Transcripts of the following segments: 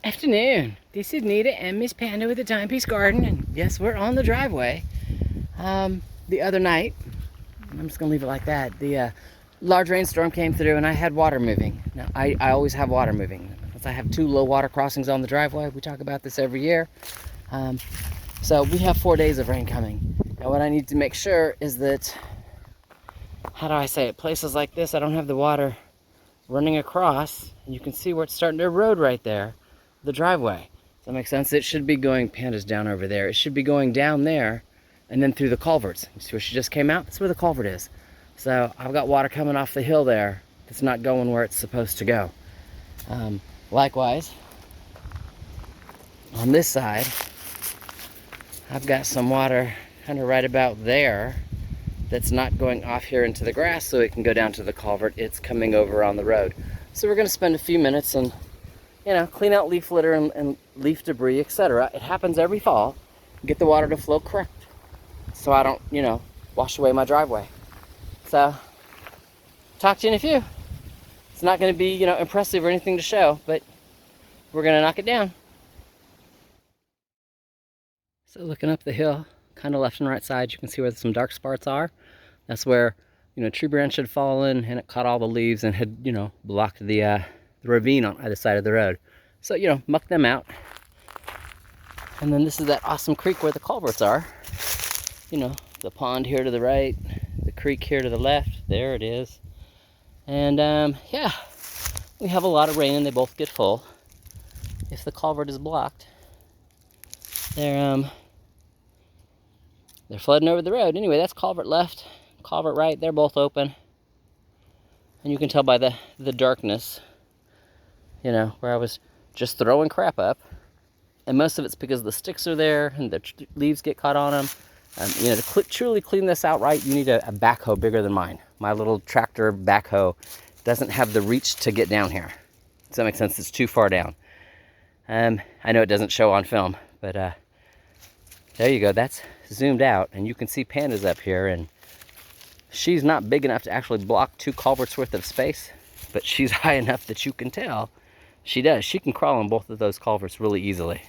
Afternoon. This is Nita and Miss Panda with the Timepiece Garden, and yes, we're on the driveway. The other night, I'm just gonna leave it like that. The large rainstorm came through, and I had water moving. Now, I always have water moving. Since I have 2 low water crossings on the driveway, we talk about this every year. So we have 4 days of rain coming. Now, what I need to make sure is that, how do I say it? Places like this, I don't have the water running across, and you can see where it's starting to erode right there. The driveway. Does that make sense? It should be going, Panda's down over there. It should be going down there and then through the culverts. You see where she just came out? That's where the culvert is. So I've got water coming off the hill there that's not going where it's supposed to go. Likewise, on this side, I've got some water kind of right about there that's not going off here into the grass so it can go down to the culvert. It's coming over on the road. So we're going to spend a few minutes and clean out leaf litter and leaf debris, etc. It happens every fall. Get the water to flow correct so I don't, wash away my driveway. So, talk to you in a few. It's not going to be, impressive or anything to show, but we're going to knock it down. So looking up the hill, kind of left and right side, you can see where some dark spots are. That's where, a tree branch had fallen and it caught all the leaves and had, blocked the ravine on either side of the road. So, muck them out. And then this is that awesome creek where the culverts are. The pond here to the right, the creek here to the left. There it is. And yeah, we have a lot of rain and they both get full. If the culvert is blocked, they're flooding over the road. Anyway, that's culvert left, culvert right. They're both open. And you can tell by the darkness, where I was just throwing crap up. And most of it's because the sticks are there and the leaves get caught on them. To truly clean this out right, you need a backhoe bigger than mine. My little tractor backhoe doesn't have the reach to get down here. Does that make sense? It's too far down. I know it doesn't show on film, but there you go. That's zoomed out, and you can see Panda's up here, and she's not big enough to actually block 2 culverts worth of space, but she's high enough that you can tell she does. She can crawl on both of those culverts really easily.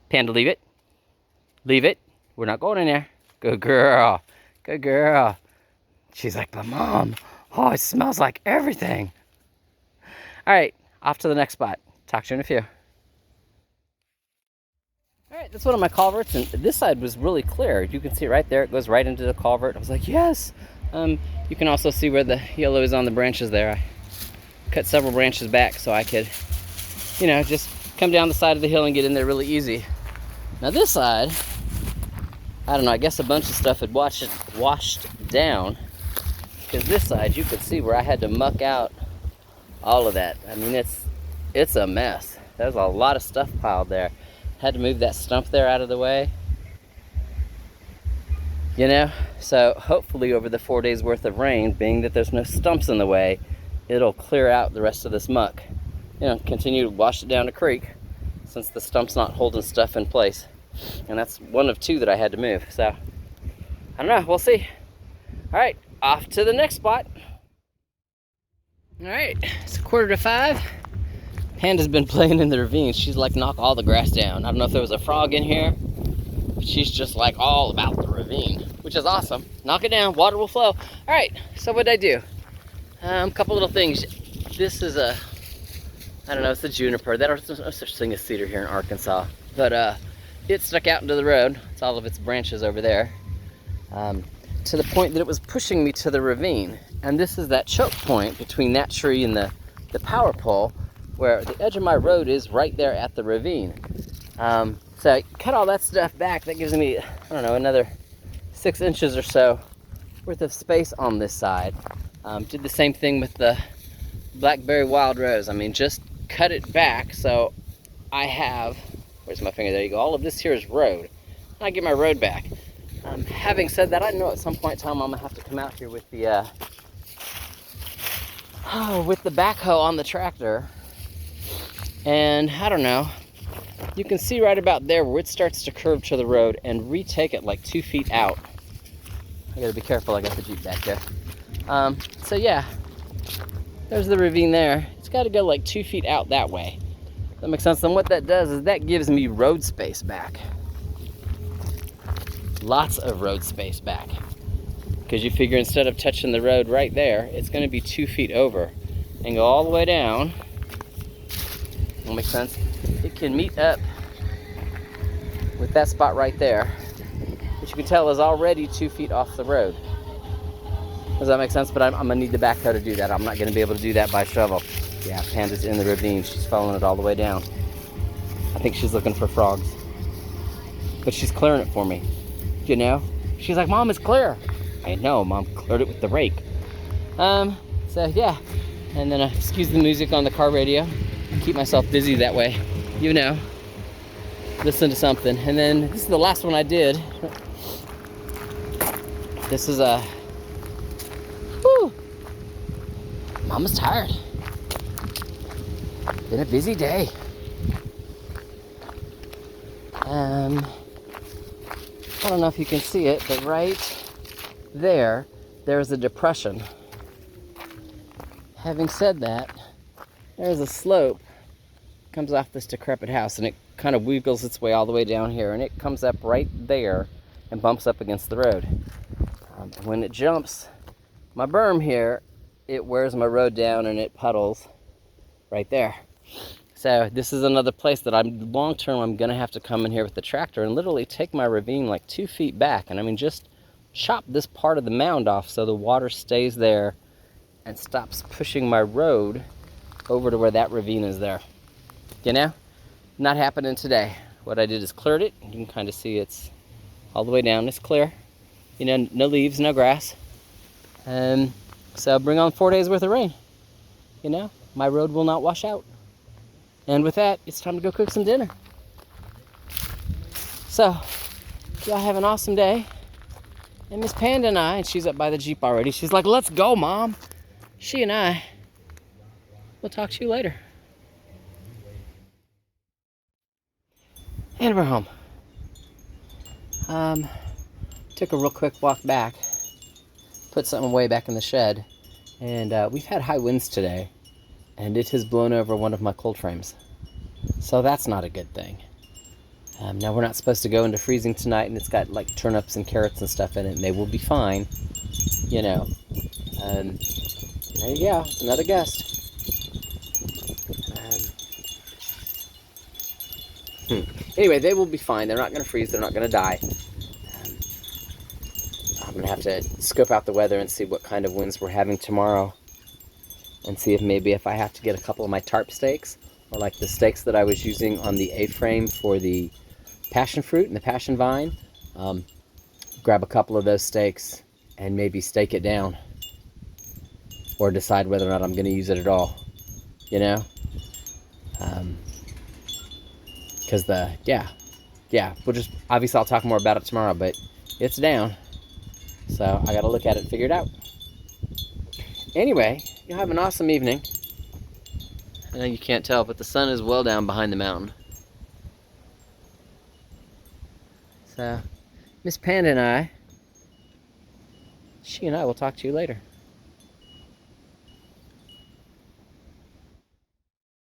Panda, leave it. Leave it. We're not going in there. Good girl. Good girl. She's like, but Mom, oh, it smells like everything. All right, off to the next spot. Talk to you in a few. All right, that's one of my culverts, and this side was really clear. You can see right there, it goes right into the culvert. I was like, yes. You can also see where the yellow is on the branches there. I cut several branches back so I could, just come down the side of the hill and get in there really easy. Now this side, I don't know, I guess a bunch of stuff had washed down, because this side, you could see where I had to muck out all of that. I mean, it's a mess. There's a lot of stuff piled there. Had to move that stump there out of the way. So hopefully over the 4 days worth of rain, being that there's no stumps in the way, it'll clear out the rest of this muck. Continue to wash it down the creek, since the stump's not holding stuff in place. And that's one of 2 that I had to move. So, I don't know, we'll see. All right, off to the next spot. All right, it's 4:45. Panda's been playing in the ravine. She's like, knock all the grass down. I don't know if there was a frog in here, but she's just like all about the ravine, which is awesome. Knock it down, water will flow. All right, so what'd I do? A couple little things. This is I don't know, it's a juniper. There's no such thing as cedar here in Arkansas, but it stuck out into the road. It's all of its branches over there, to the point that it was pushing me to the ravine. And this is that choke point between that tree and the power pole, where the edge of my road is right there at the ravine. So I cut all that stuff back. That gives me, I don't know, another 6 inches or so worth of space on this side. Did the same thing with the blackberry wild rose. I mean, just cut it back so I have, where's my finger? There you go. All of this here is road. I get my road back. Having said that, I know at some point in time I'm gonna have to come out here with the backhoe on the tractor. And I don't know, you can see right about there where it starts to curve to the road and retake it like 2 feet out. I gotta be careful, I got the Jeep back there. So yeah, There's the ravine there. It's got to go like 2 feet out that way. That makes sense. And what that does is that gives me road space back. Lots of road space back. Because you figure instead of touching the road right there, it's going to be 2 feet over and go all the way down. That makes sense. It can meet up with that spot right there, which you can tell is already 2 feet off the road. Does that make sense? But I'm going to need the backhoe to do that. I'm not going to be able to do that by shovel. Yeah, Panda's in the ravine. She's following it all the way down. I think she's looking for frogs. But she's clearing it for me. You know? She's like, Mom, it's clear. I know, Mom cleared it with the rake. So yeah. And then excuse the music on the car radio. Keep myself busy that way. You know. Listen to something. And then this is the last one I did. This is a... Whew. Mama's tired. Been a busy day. I don't know if you can see it, but right there's a depression. Having said that, there's a slope comes off this decrepit house, and it kind of wiggles its way all the way down here, and it comes up right there and bumps up against the road. When it jumps my berm here, it wears my road down and it puddles right there. So this is another place that long term I'm gonna have to come in here with the tractor and literally take my ravine like 2 feet back, and I mean just chop this part of the mound off so the water stays there and stops pushing my road over to where that ravine is there. You know, not happening today. What I did is cleared it. You can kind of see it's all the way down. It's clear. You know, no leaves, no grass. So bring on 4 days worth of rain. You know, my road will not wash out. And with that, it's time to go cook some dinner. So, y'all have an awesome day. And Miss Panda and I, and she's up by the Jeep already, she's like, let's go, Mom. She and I will talk to you later. And we're home. Took a real quick walk back, put something way back in the shed, and we've had high winds today, and it has blown over one of my cold frames. So that's not a good thing. Now we're not supposed to go into freezing tonight, and it's got like turnips and carrots and stuff in it, and they will be fine, you know. There you go, it's another gust. Anyway, they will be fine. They're not going to freeze. They're not going to die. I'm going to have to scope out the weather and see what kind of winds we're having tomorrow, and see if maybe if I have to get a couple of my tarp stakes, or like the stakes that I was using on the A-frame for the passion fruit and the passion vine, grab a couple of those stakes and maybe stake it down, or decide whether or not I'm going to use it at all, you know. Because we'll just, obviously I'll talk more about it tomorrow, but it's down. So I got to look at it and figure it out. Anyway, you'll have an awesome evening. I know you can't tell, but the sun is well down behind the mountain. So, Miss Panda and she and I will talk to you later.